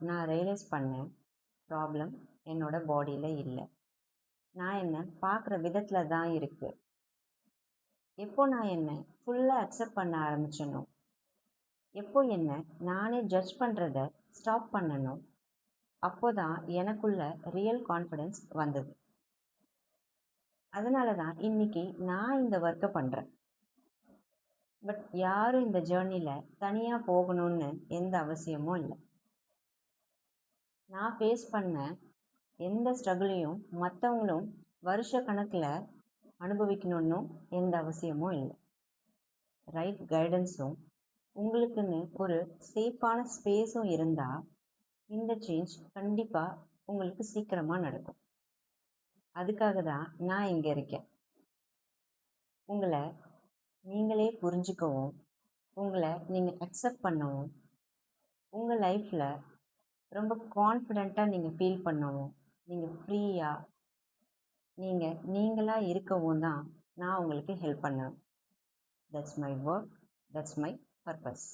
நான் ரியலைஸ் பண்ணேன், ப்ராப்ளம் என்னோட பாடியில் இல்லை, நான் என்ன பார்க்குற விதத்தில் தான் இருக்குது. எப்போ நான் என்னை ஃபுல்லாக அக்செப்ட் பண்ண ஆரம்பிச்சனோ, எப்போ என்னை நானே ஜட்ஜ் பண்ணுறத ஸ்டாப் பண்ணணும், அப்போ தான் எனக்குள்ள ரியல் கான்ஃபிடென்ஸ் வந்தது. அதனால தான் இன்னைக்கு நான் இந்த ஒர்க்கை பண்ணுறேன். பட் யாரும் இந்த ஜேர்னியில் தனியாக போகணும்னு எந்த அவசியமும் இல்லை. நான் ஃபேஸ் பண்ண எந்த ஸ்ட்ரகிளையும் மற்றவங்களும் வருஷ கணக்கில் அனுபவிக்கணும்னு எந்த அவசியமும் இல்லை. ரைட் கைடன்ஸும் உங்களுக்குன்னு ஒரு சேஃபான ஸ்பேஸும் இருந்தால் இந்த சேஞ்ச் கண்டிப்பாக உங்களுக்கு சீக்கிரமாக நடக்கும். அதுக்காக தான் நான் இங்கே இருக்கேன். உங்களை நீங்களே புரிஞ்சுக்கவும், உங்களை நீங்கள் அக்செப்ட் பண்ணவும், உங்கள் லைஃப்பில் ரொம்ப கான்ஃபிடெண்ட்டாக நீங்கள் ஃபீல் பண்ணவும், நீங்கள் ஃப்ரீயாக நீங்களாக இருக்கவும் தான் நான் உங்களுக்கு ஹெல்ப் பண்ணுவேன். That's my work, that's my purpose.